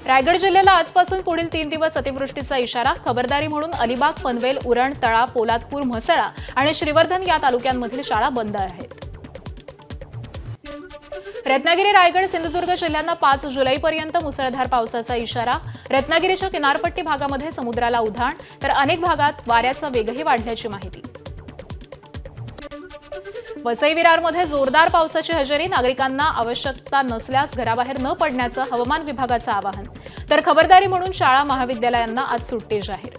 रायगड जिल्ह्याला आजपासून पुढील 3 दिवस अतिवृष्टीचा इशारा. खबरदारी म्हणून अलिबाग, पनवेल, उरण, तळा, पोलादपूर, म्हसळा आणि श्रीवर्धन या तालुक्यांमधील शाळा बंद आहेत. रत्नागिरी, रायगड, सिंधुदुर्ग जिल्ह्यांना 5 जुलैपर्यंत मुसळधार पावसाचा इशारा. रत्नागिरीच्या किनारपट्टी भागामध्ये समुद्राला उधाण, तर अनेक भागात वाऱ्याचा वेगही वाढल्याची माहिती. वसई विरारमध्ये जोरदार पावसाची हजेरी. नागरिकांना आवश्यकता नसल्यास घराबाहेर न पडण्याचं हवामान विभागाचं आवाहन. तर खबरदारी म्हणून शाळा महाविद्यालयांना आज सुट्टी जाहीर.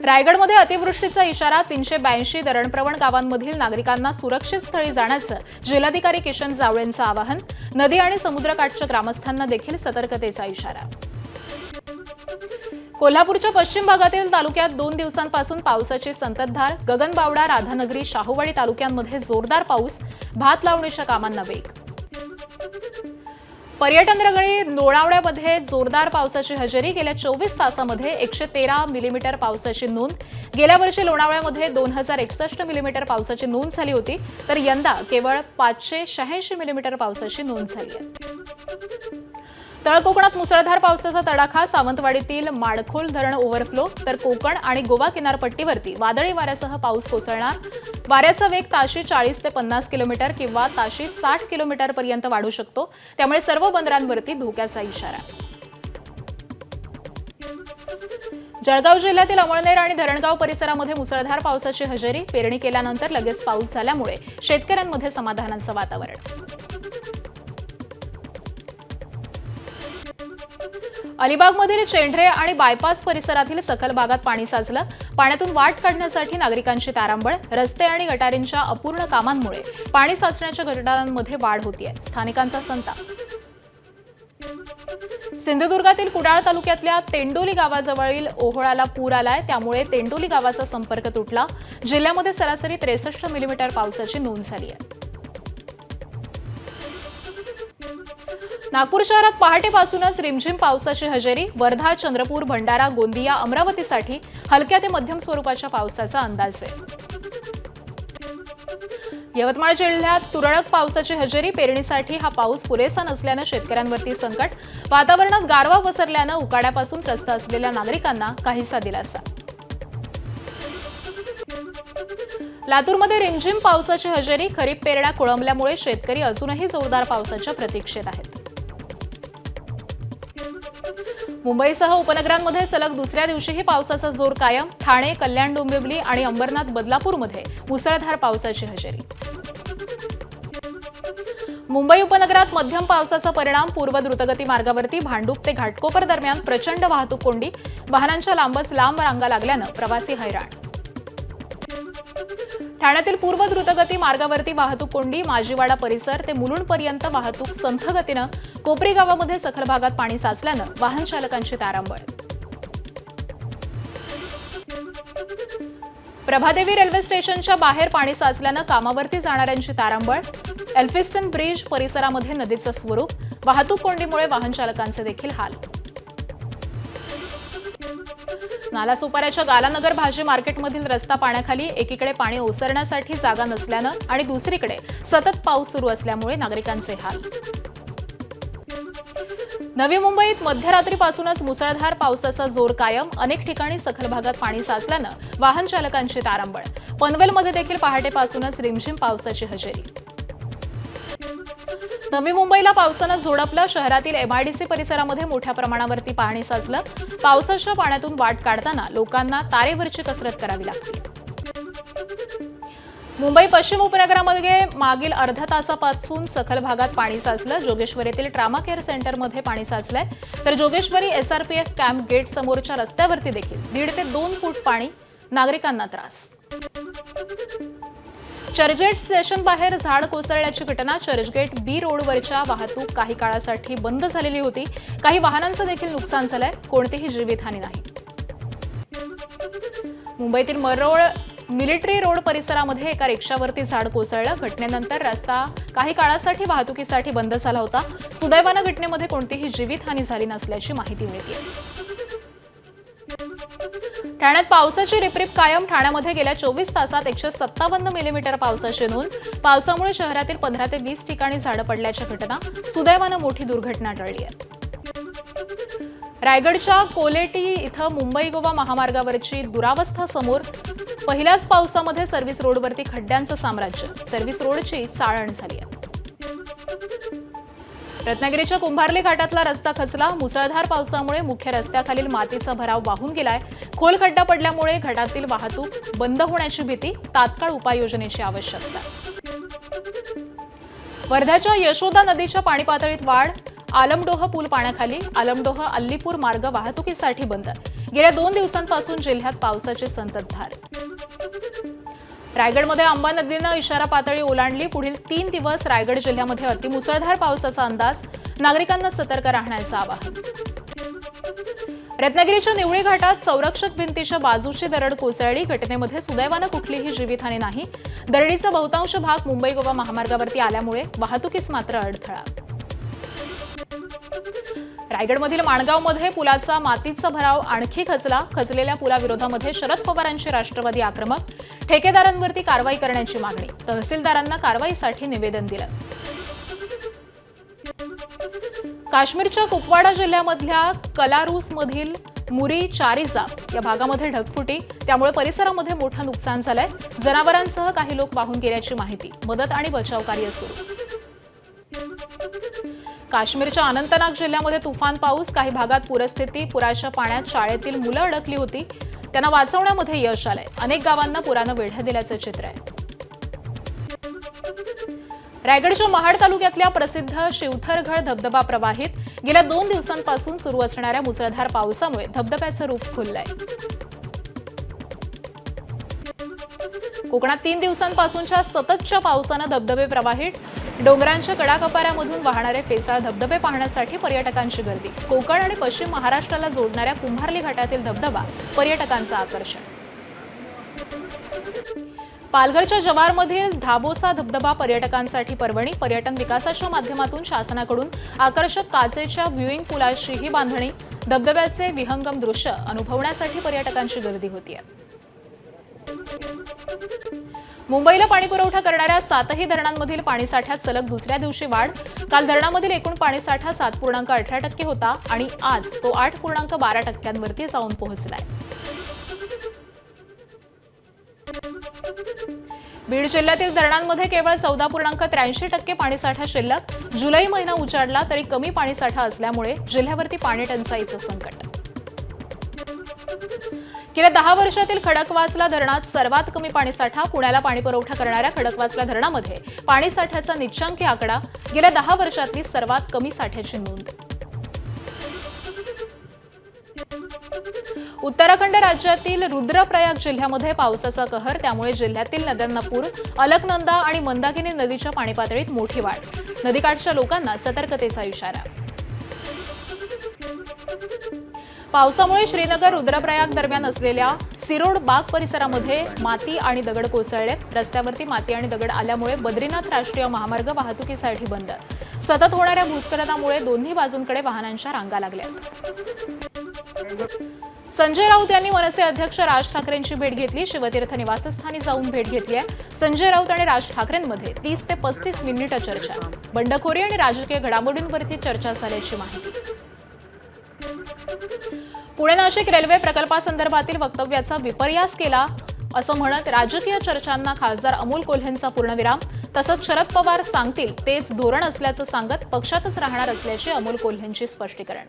रायगडमध्ये अतिवृष्टीचा इशारा. 382 धरणप्रवण गावांमधील नागरिकांना सुरक्षित स्थळी जाण्याचं जिल्हाधिकारी किशन जावळेंचं आवाहन. नदी आणि समुद्रकाठच्या ग्रामस्थांना देखील सतर्कतेचा इशारा. कोल्हापूरच्या पश्चिम भागातील तालुक्यात 2 दिवसांपासून पावसाची संततधार. गगनबावडा, राधानगरी, शाहूवाडी तालुक्यांमध्ये जोरदार पाऊस. भात लावणीच्या कामांना वेग. पर्यटन नगरी लोणावळ्यामध्ये जोरदार पावसाची हजेरी. गेल्या 24 तासामध्ये 113 मिलीमीटर पावसाची नोंद. गेल्या वर्षी लोणावळ्यामध्ये 2061 मिलीमीटर पावसाची नोंद झाली होती, तर यंदा केवळ 586 मिलीमीटर पावसाची नोंद झाली आहे. तळ कोकणात मुसळधार पावसाचा तडाखा. सावंतवाडीतील माडखोल धरण ओव्हरफ्लो, तर कोकण आणि गोवा किनारपट्टीवरती वादळी वाऱ्यासह पाऊस कोसळणार. वाऱ्याचा वेग ताशी 40 ते 50 किलोमीटर किंवा ताशी 60 किलोमीटर पर्यंत वाढू शकतो. त्यामुळे सर्व बंदरांवरती धोक्याचा इशारा. जळगाव जिल्ह्यातील अमळनेर आणि धरणगाव परिसरामध्ये मुसळधार पावसाची हजेरी. पेरणी केल्यानंतर लगेच पाऊस झाल्यामुळे शेतकऱ्यांमध्ये समाधानाचं वातावरण. अलिबागमधील चेंढरे आणि बायपास परिसरातील सखल भागात पाणी साचलं. पाण्यातून वाट काढण्यासाठी नागरिकांची तारांबळ. रस्ते आणि गटारींच्या अपूर्ण कामांमुळे पाणी साचण्याच्या घटनांमध्ये वाढ होतीये. स्थानिकांचा संताप. सिंधुदुर्गातील कुडाळ तालुक्यातल्या तेंडोली गावाजवळील ओहोळाला पूर आलाय. त्यामुळे तेंडोली गावाचा संपर्क तुटला. जिल्ह्यामध्ये सरासरी 63 मिलीमीटर पावसाची नोंद झाली आहे. नागपूर शहरात पहाटेपासूनच रिमझिम पावसाची हजेरी. वर्धा, चंद्रपूर, भंडारा, गोंदिया, अमरावतीसाठी हलक्या ते मध्यम स्वरूपाच्या पावसाचा अंदाज आहे. यवतमाळ जिल्ह्यात तुरळक पावसाची हजेरी. पेरणीसाठी हा पाऊस पुरेसा नसल्यानं शेतकऱ्यांवरती संकट. वातावरणात गारवा पसरल्यानं उकाड्यापासून त्रस्त असलेल्या नागरिकांना काहीसा दिलासा. लातूरमध्ये रिमझिम पावसाची हजेरी. खरीप पेरण्या खोळंबल्यामुळे शेतकरी अजूनही जोरदार पावसाच्या प्रतीक्षेत आहेत. मुंबईसह उपनगरांमध्ये सलग दुसऱ्या दिवशीही पावसाचा जोर कायम. ठाणे, कल्याण, डोंबिवली आणि अंबरनाथ, बदलापूरमध्ये मुसळधार पावसाची हजेरी. मुंबई उपनगरात मध्यम पावसाचा परिणाम. पूर्व द्रुतगती मार्गावरती भांडूप ते घाटकोपर दरम्यान प्रचंड वाहतूक कोंडी. वाहनांच्या लांबच लांब रांगा लागल्यानं प्रवासी हैराण. ठाण्यातील पूर्व द्रुतगती मार्गावरती वाहतूक कोंडी. माजीवाडा परिसर ते मुलुंडपर्यंत वाहतूक संथ गतीनं. कोपरी गावामध्ये सखल भागात पाणी साचल्यानं वाहन चालकांची तारांबळ. प्रभादेवी रेल्वे स्टेशनच्या बाहेर पाणी साचल्यानं कामावरती जाणाऱ्यांची तारांबळ. एल्फिस्टन ब्रिज परिसरामध्ये नदीचं स्वरूप. वाहतूक कोंडीमुळे वाहन चालकांचे देखील हाल. नालासोपाऱ्याच्या गालानगर भाजी मार्केटमधील रस्ता पाण्याखाली. एकीकडे पाणी ओसरण्यासाठी जागा नसल्यानं आणि दुसरीकडे सतत पाऊस सुरू असल्यामुळे नागरिकांचे हाल. नवी मुंबईत मध्यरात्रीपासूनच मुसळधार पावसाचा जोर कायम. अनेक ठिकाणी सखल भागात पाणी साचल्यानं वाहन चालकांची तारांबळ. पनवेलमध्ये देखील पहाटेपासूनच रिमझिम पावसाची हजेरी. नवी मुंबईला पावसानं झोडपलं. शहरातील एमआयडीसी परिसरामध्ये मोठ्या प्रमाणावरती पाणी साचलं. पावसाच्या पाण्यातून वाट काढताना लोकांना तारेवरची कसरत करावी लागते. मुंबई पश्चिम उपनगरामध्ये मागील अर्ध्या तासापासून सखल भागात पाणी साचलं. जोगेश्वरीतील ट्रामा केअर सेंटरमध्ये पाणी साचलंय, तर जोगेश्वरी एसआरपीएफ कॅम्प गेट समोरच्या रस्त्यावरती देखील 1.5 ते 2 फूट पाणी. नागरिकांना त्रास. चर्चगेट स्टेशन बाहेर झाड कोसळल्याची घटना. चर्चगेट बी रोडवरच्या वाहतूक काही काळासाठी बंद झालेली होती. काही वाहनांचं देखील नुकसान झालंय. कोणतीही जीवितहानी नाही. मुंबईतील मरोळ मिलिटरी रोड परिसरामध्ये एका रिक्षावरती झाड कोसळलं. घटनेनंतर रस्ता काही काळासाठी वाहतुकीसाठी बंद झाला होता. सुदैवानं घटनेमध्ये कोणतीही जीवितहानी झाली नसल्याची माहिती मिळते. ठाण्यात पावसाची रिपरिप कायम. ठाण्यामध्ये गेल्या 24 तासात 157 मिलीमीटर पावसाची नोंद. पावसामुळे शहरातील 15 ते 20 ठिकाणी झाडं पडल्याच्या घटना. सुदैवानं मोठी दुर्घटना टळली आहे. रायगडच्या कोलेटी इथं मुंबई गोवा महामार्गावरची दुरावस्था समोर. पहिल्याच पावसामध्ये सर्व्हिस रोडवरती खड्ड्यांचं साम्राज्य. सर्व्हिस रोडची चाळण झाली आहे. रत्नागिरीच्या कुंभार्ली घाटातला रस्ता खचला. मुसळधार पावसामुळे मुख्य रस्त्याखालील मातीचा भराव वाहून गेलाय. खोल खड्डा पडल्यामुळे घाटातील वाहतूक बंद होण्याची भीती. तात्काळ उपाययोजनेची आवश्यकता. वर्ध्याच्या यशोदा नदीच्या पाणी पातळीत वाढ. आलमडोह पूल पाण्याखाली. आलमडोह अल्लीपूर मार्ग वाहतुकीसाठी बंद. गेल्या 2 दिवसांपासून जिल्ह्यात पावसाची संततधार. रायगडमध्ये आंबा नदीनं इशारा पातळी ओलांडली. पुढील 3 दिवस रायगड जिल्ह्यामध्ये अतिमुसळधार पावसाचा अंदाज. नागरिकांना सतर्क राहण्याचं आवाहन. रत्नागिरीच्या निवळी घाटात संरक्षक भिंतीच्या बाजूची दरड कोसळली. घटनेमध्ये सुदैवानं कुठलीही जीवितहानी नाही. दरडीचा बहुतांश भाग मुंबई गोवा महामार्गावरती आल्यामुळे वाहतुकीस मात्र अडथळा. रायगडमधील माणगावमध्ये पुलाचा मातीचा भराव आणखी खचला. खचलेल्या पुलाविरोधामध्ये शरद पवारांची राष्ट्रवादी आक्रमक. ठेकेदारांवरती कारवाई करण्याची मागणी. तहसीलदारांना कारवाईसाठी निवेदन दिलं. काश्मीरच्या कुपवाडा जिल्ह्यामधल्या कलारुसमधील मुरी चारिजाप या भागामध्ये ढगफुटी. त्यामुळे परिसरामध्ये मोठं नुकसान झालंय. जनावरांसह काही लोक वाहून गेल्याची माहिती. मदत आणि बचाव कार्य सुरू. काश्मीरच्या अनंतनाग जिल्ह्यामध्ये तुफान पाऊस. काही भागात पूरस्थिती. पुराच्या पाण्यात शाळेतील मुलं अडकली होती. त्यांना वाचवण्यामध्ये यश आलंय. अनेक गावांना पुरानं वेढा दिल्याचं चित्र आहे. रायगडच्या महाड तालुक्यातल्या प्रसिद्ध शिवथरगड धबधबा प्रवाहित. गेल्या 2 दिवसांपासून सुरू असणाऱ्या मुसळधार पावसामुळे धबधब्याचं रूप खुललंय. कोकणात 3 दिवसांपासूनच्या सततच्या पावसानं धबधबे प्रवाहित. डोंगरांच्या कडाकपाऱ्यामधून वाहणारे फेसाळ धबधबे पाहण्यासाठी पर्यटकांची गर्दी. कोकण आणि पश्चिम महाराष्ट्राला जोडणाऱ्या कुंभार्ली घाटातील धबधबा पर्यटकांचं आकर्षण. पालघरच्या जव्हारमधील धाबोसा धबधबा पर्यटकांसाठी पर्वणी. पर्यटन विकासाच्या माध्यमातून शासनाकडून आकर्षक काचेच्या व्ह्यूइंग पुलाचीही बांधणी. धबधब्याचे विहंगम दृश्य अनुभवण्यासाठी पर्यटकांची गर्दी होतीये. मुंबईला पाणीपुरवठा करणाऱ्या 7ही धरणांमधील पाणीसाठ्यात सलग दुसऱ्या दिवशी वाढ. काल धरणामधील एकूण पाणीसाठा 7.18% होता आणि आज तो 8.12%वरती जाऊन पोहोचलाय. बीड जिल्ह्यातील धरणांमध्ये केवळ 14.83% पाणीसाठा शिल्लक. जुलै महिना उजाडला तरी कमी पाणीसाठा असल्यामुळे जिल्ह्यावरती पाणी टंचाईचं संकट. गेल्या 10 वर्षातील खडकवासला धरणात सर्वात कमी पाणीसाठा. पुण्याला पाणीपुरवठा करणाऱ्या खडकवासला धरणामध्ये पाणीसाठ्याचा निच्चांकी आकडा. गेल्या 10 वर्षातली सर्वात कमी साठ्याची नोंद. उत्तराखंड राज्यातील रुद्रप्रयाग जिल्ह्यामध्ये पावसाचा कहर. त्यामुळे जिल्ह्यातील नद्यांना पूर. अलकनंदा आणि मंदाकिनी नदीच्या पाणीपातळीत मोठी वाढ. नदीकाठच्या लोकांना सतर्कतेचा इशारा. पावसामुळे श्रीनगर रुद्रप्रयाग दरम्यान असलेल्या सिरोड बाग परिसरामध्ये माती आणि दगड कोसळलेत. रस्त्यावरती माती आणि दगड आल्यामुळे बद्रीनाथ राष्ट्रीय महामार्ग वाहतुकीसाठी बंद. सतत होणाऱ्या भूस्खलनामुळे दोन्ही बाजूंकडे वाहनांच्या रांगा लागल्या. संजय राऊत यांनी मनसे अध्यक्ष राज ठाकरेंची भेट घेतली. शिवतीर्थ निवासस्थानी जाऊन भेट घेतली आहे. संजय राऊत आणि राज ठाकरेंमध्ये 30 ते 35 मिनिटं चर्चा. बंडखोरी आणि राजकीय घडामोडींवरती चर्चा झाल्याची माहिती. पुणे नाशिक रेल्वे प्रकल्पासंदर्भातील वक्तव्याचा विपर्यास केला असं म्हणत राजकीय चर्चांना खासदार अमोल कोल्हेंचा पूर्णविराम. तसंच शरद पवार सांगतील तेच धोरण असल्याचं सांगत पक्षातच राहणार असल्याची अमोल कोल्हेंची स्पष्टीकरण.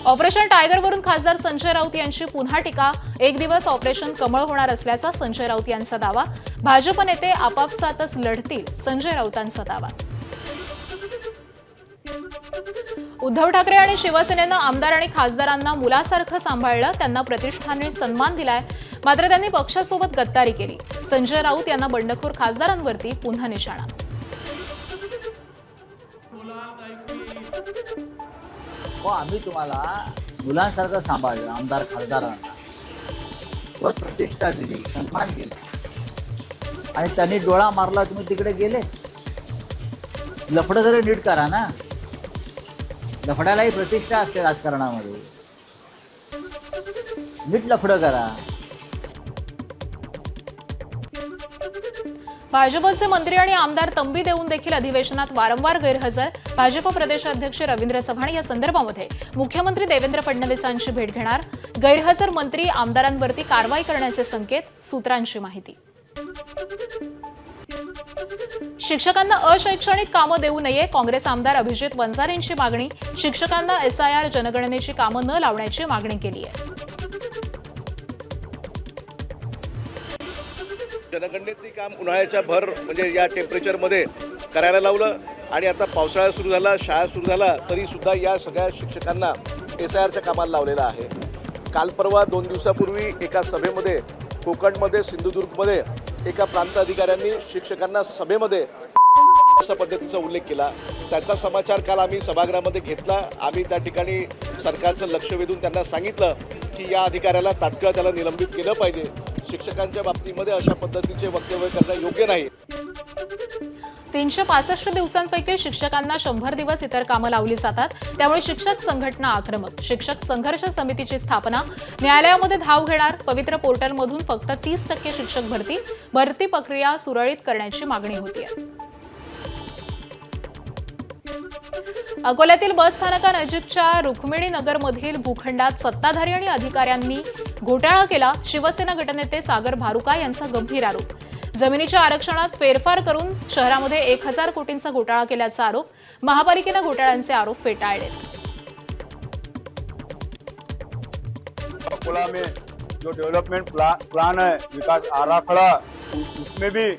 ऑपरेशन टायगरवरून खासदार संजय राऊत यांची पुन्हा टीका. एक दिवस ऑपरेशन कमळ होणार असल्याचा संजय राऊत यांचा दावा. भाजप नेते आपापसातच लढतील, संजय राऊतांचा दावा. उद्धव ठाकरे आणि शिवसेनेनं आमदार आणि खासदारांना मुलासारखं सांभाळलं. त्यांना प्रतिष्ठाने सन्मान दिलाय. मात्र त्यांनी पक्षासोबत गद्दारी केली. संजय राऊत यांना बंडखोर खासदारांवरती पुन्हा निशाणा. आम्ही तुम्हाला मुलांसारखं सांभाळलं, आमदार खासदारांना प्रतिष्ठा दिली, सन्मान केला आणि त्यांनी डोळा मारला, तुम्ही तिकडे गेले. लफडं जरी नीट करा ना, लफड्यालाही प्रतिष्ठा असते राजकारणामध्ये. नीट लफडं करा. भाजपचे मंत्री आणि आमदार तंबी देऊन देखील अधिवेशनात वारंवार गैरहजर. भाजप प्रदेशाध्यक्ष रवींद्र चव्हाण या संदर्भामध्ये मुख्यमंत्री देवेंद्र फडणवीसांची भेट घेणार. गैरहजर मंत्री आमदारांवरती कारवाई करण्याचे संकेत, सूत्रांची माहिती. शिक्षकांना अशैक्षणिक कामं देऊ नये, काँग्रेस आमदार अभिजित वंजारेंची मागणी. शिक्षकांना SIR जनगणनेची कामं न लावण्याची मागणी केली आहे. जनगणनेचे काम उन्हाळ्याच्या भर म्हणजे या टेम्परेचरमध्ये करायला लावलं आणि आता पावसाळा सुरू झाला, शाळा सुरू झाला तरी सुद्धा या सगळ्या शिक्षकांना SIRच्या कामाला लावलेलं आहे. काल परवा 2 दिवसापूर्वी एका सभेमध्ये कोकणमध्ये सिंधुदुर्गमध्ये एका प्रांत अधिकाऱ्यांनी शिक्षकांना सभेमध्ये अशा पद्धतीचा उल्लेख केला. त्याचा समाचार काल आम्ही सभागृहामध्ये घेतला. आम्ही त्या ठिकाणी सरकारचं लक्ष वेधून त्यांना सांगितलं की या अधिकाऱ्याला तात्काळ त्याला निलंबित केलं पाहिजे. शिक्षकांच्या बाबतीमध्ये अशा पद्धतीचे वक्तव्य करणं योग्य नाही. 365 दिवसांपैकी शिक्षकांना 100 दिवस इतर कामं लावली जातात. त्यामुळे शिक्षक संघटना आक्रमक. शिक्षक संघर्ष समितीची स्थापना. न्यायालयामध्ये धाव घेणार. पवित्र पोर्टलमधून फक्त 30% शिक्षक भरती प्रक्रिया सुरळीत करण्याची मागणी होतीये. अकोल्यातील बस स्थानकानजीकच्या रुक्मिणी नगरमधील भूखंडात सत्ताधारी आणि अधिकाऱ्यांनी घोटाळा केला. शिवसेना गटनेते सागर भारुका यांचा गंभीर आरोप. जमिनीच्या आरक्षणात फेरफार करून शहरामध्ये 1000 कोटींचा घोटाळा केल्याचा आरोप. महापालिकेनं घोटाळ्यांचे आरोप फेटाळले. अकोला में जो डेवलपमेंट प्लान है, विकास आराखड़ा, उसमें भी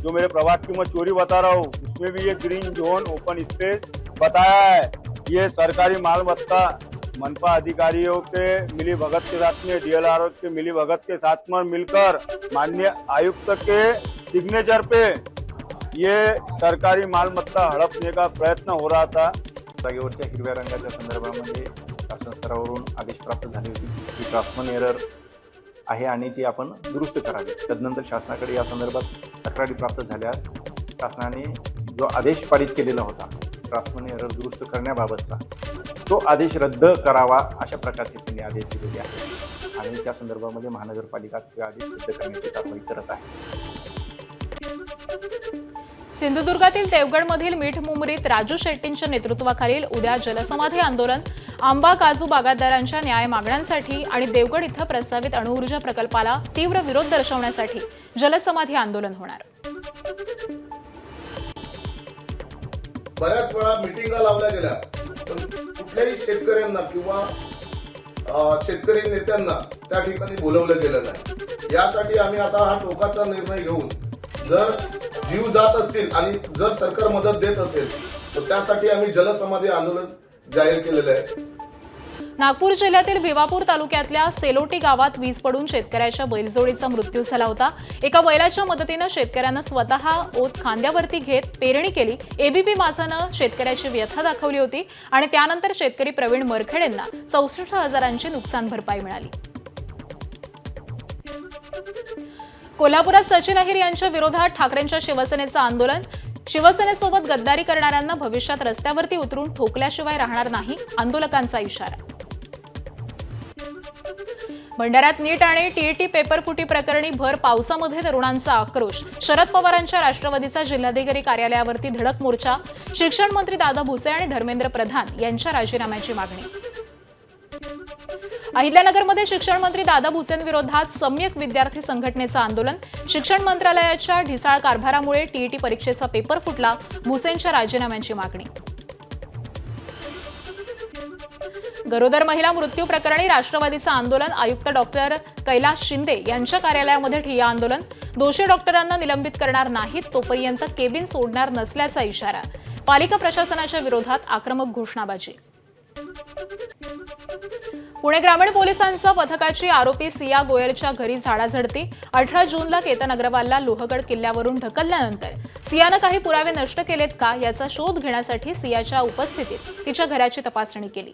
जो मेरे प्रभाग की मैं चोरी बता रहा हूँ, उसमें भी ये ग्रीन जोन ओपन स्पेस बताया है. ये सरकारी मालमत्ता मनपा अधिकारियों के मिली भगत के साथ में, DLRO के मिली भगत के साथ में मिलकर माननीय आयुक्त के सिग्नेचर पे ये सरकारी मालमत्ता हड़पने का प्रयत्न हो रहा था. जागेवरच्या हिरव्या रंगाच्या संदर्भामध्ये शासन स्तरावरून आदेश प्राप्त झाले होते की ड्राफ्टमन एरर आहे आणि ती आपण दुरुस्त करावी. तदनंतर शासनाकडे या संदर्भात तक्रारी प्राप्त झाल्यास शासनाने जो आदेश पारित केलेला होता ड्राफ्टमन एरर दुरुस्त करण्याबाबतचा, तो आदेश रद्द करावा अशा प्रकारचे त्यांनी आदेश दिलेले आहेत आणि त्या संदर्भामध्ये महानगरपालिका ते आदेश रद्द करण्याची कारवाई करत आहे. सिंधुदुर्गातील देवगडमधील मीठमुंबरीत राजू शेट्टींच्या नेतृत्वाखालील उद्या जलसमाधी आंदोलन. आंबा काजू बागायतदारांच्या न्याय मागण्यांसाठी आणि देवगड इथं प्रस्तावित अणुऊर्जा प्रकल्पाला तीव्र विरोध दर्शवण्यासाठी जलसमाधी आंदोलन होणार. बऱ्याच वेळा मिटिंगा लावल्या गेल्या पण कुठल्याही शेतकऱ्यांना किंवा शेतकरी नेत्यांना त्या ठिकाणी बोलवलं गेलं नाही. यासाठी आम्ही आता हा टोकाचा निर्णय घेऊन जर जीव जात असतील आणि जर सरकार मदत देत असेल तर त्यासाठी आम्ही जलसमाधी आंदोलन जाहीर केलेलं आहे. नागपूर जिल्ह्यातील भिवापूर तालुक्यातल्या सेलोटी गावात वीज पडून शेतकऱ्याच्या बैलजोडीचा मृत्यू झाला होता. एका बैलाच्या मदतीनं शेतकऱ्यानं स्वतः ओत खांद्यावरती घेत पेरणी केली. ABP माझानं शेतकऱ्याची व्यथा दाखवली होती आणि त्यानंतर शेतकरी प्रवीण मरखेड यांना 64,000ची नुकसान भरपाई मिळाली. कोल्हापुरात सचिन अहिर यांच्या विरोधात ठाकरेंच्या शिवसेनेचं आंदोलन. शिवसेनेसोबत गद्दारी करणाऱ्यांना भविष्यात रस्त्यावरती उतरून ठोकल्याशिवाय राहणार नाही, आंदोलकांचा इशारा. भंडाऱ्यात नीट आणि TET पेपरफुटी प्रकरणी भर पावसामध्ये तरुणांचा आक्रोश. शरद पवारांच्या राष्ट्रवादीचा जिल्हाधिकारी कार्यालयावरती धडक मोर्चा. शिक्षण मंत्री दादा भुसे आणि धर्मेंद्र प्रधान यांच्या राजीनाम्याची मागणी. अहिल्यानगरमध्ये शिक्षण मंत्री दादा भुसेंविरोधात सम्यक विद्यार्थी संघटनेचं आंदोलन. शिक्षण मंत्रालयाच्या ढिसाळ कारभारामुळे TET परीक्षेचा पेपर फुटला. भुसेंच्या राजीनाम्याची मागणी. गरोदर महिला मृत्यू प्रकरणी राष्ट्रवादीचं आंदोलन. आयुक्त डॉक्टर कैलास शिंदे यांच्या कार्यालयामध्ये ठिय्या आंदोलन. दोषी डॉक्टरांना निलंबित करणार नाहीत तोपर्यंत केबिन सोडणार नसल्याचा इशारा. पालिका प्रशासनाच्या विरोधात आक्रमक घोषणाबाजी. पुणे ग्रामीण पोलिसांच्या पथकाची आरोपी सिया गोयरच्या घरी झाडाझडती. 18 जूनला केतन अग्रवालला लोहगड किल्ल्यावरून ढकलल्यानंतर सियानं काही पुरावे नष्ट केलेत का याचा शोध घेण्यासाठी सियाच्या उपस्थितीत तिच्या घराची तपासणी केली.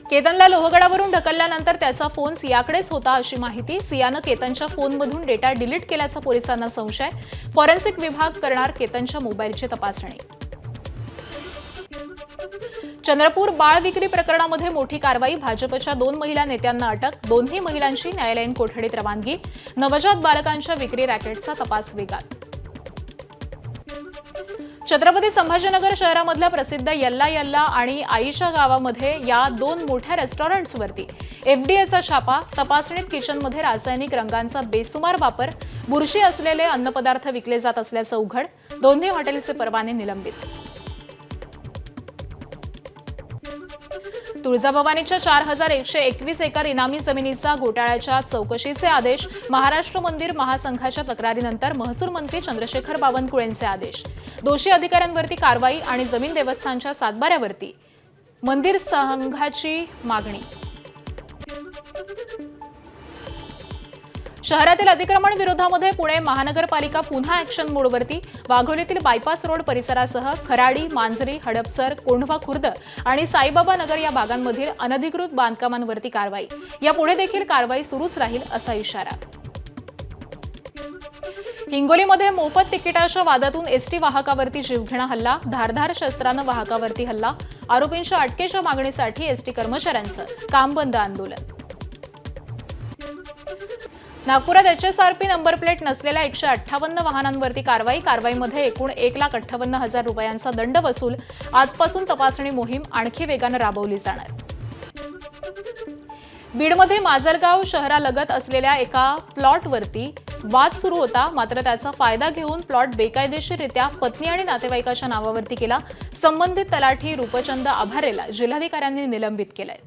केतनला लोहगडावरून ढकलल्यानंतर त्याचा फोन सियाकडेच होता अशी माहिती. सियानं केतनच्या फोनमधून डेटा डिलीट केल्याचा पोलिसांना संशय. फॉरेन्सिक विभाग करणार केतनच्या मोबाईलची तपासणी. चंद्रपूर बाळ विक्री प्रकरणामध्ये मोठी कारवाई. भाजपच्या 2 महिला नेत्यांना अटक. दोन्ही महिलांची न्यायालयीन कोठडीत रवानगी. नवजात बालकांच्या विक्री रॅकेटचा तपास वेगात. छत्रपती संभाजीनगर शहरामधल्या प्रसिद्ध यल्ला यल्ला आणि आईच्या गावामध्ये या 2 मोठ्या रेस्टॉरंट्सवरती एफडीएचा छापा. तपासणीत किचनमध्ये रासायनिक रंगांचा बेसुमार वापर, बुरशी असलेले अन्नपदार्थ विकले जात असल्याचं उघड. दोन्ही हॉटेलचे परवाने निलंबित. तुळजाभवानीच्या 4121 एकर इनामी जमिनीचा घोटाळ्याच्या चौकशीचे आदेश. महाराष्ट्र मंदिर महासंघाच्या तक्रारीनंतर महसूल मंत्री चंद्रशेखर बावनकुळेंचे आदेश. दोषी अधिकाऱ्यांवरती कारवाई आणि जमीन देवस्थानच्या सातबाऱ्यावरती मंदिर संघाची मागणी. शहरातील अतिक्रमण विरोधामध्ये पुणे महानगरपालिका पुन्हा ॲक्शन मोडवरती. वाघोलीतील बायपास रोड परिसरासह खराडी, मांजरी, हडपसर, कोंढवा खुर्द आणि साईबाबा नगर या भागांमधील अनधिकृत बांधकामांवरती कारवाई. यापुढे देखील कारवाई सुरूच राहील असा इशारा. हिंगोलीमध्ये मोफत तिकिटाच्या वादातून एसटी वाहकावरती जीवघेणा हल्ला. धारधार शस्त्रानं वाहकावरती हल्ला. आरोपींच्या अटकेच्या मागणीसाठी एसटी कर्मचाऱ्यांचं काम बंद आंदोलन. नागपुरात एचएसआरपी नंबर प्लेट नसलेल्या 158 वाहनांवरती कारवाई. कारवाईमध्ये एकूण 1,58,000 रुपयांचा दंड वसूल. आजपासून तपासणी मोहीम आणखी वेगानं राबवली जाणार. बीडमध्ये माजलगाव शहरालगत असलेल्या एका प्लॉटवरती वाद सुरू होता. मात्र त्याचा फायदा घेऊन प्लॉट बेकायदेशीररित्या पत्नी आणि नातेवाईकाच्या नावावरती केला. संबंधित तलाठी रूपचंद आभारेला जिल्हाधिकाऱ्यांनी निलंबित केलंय.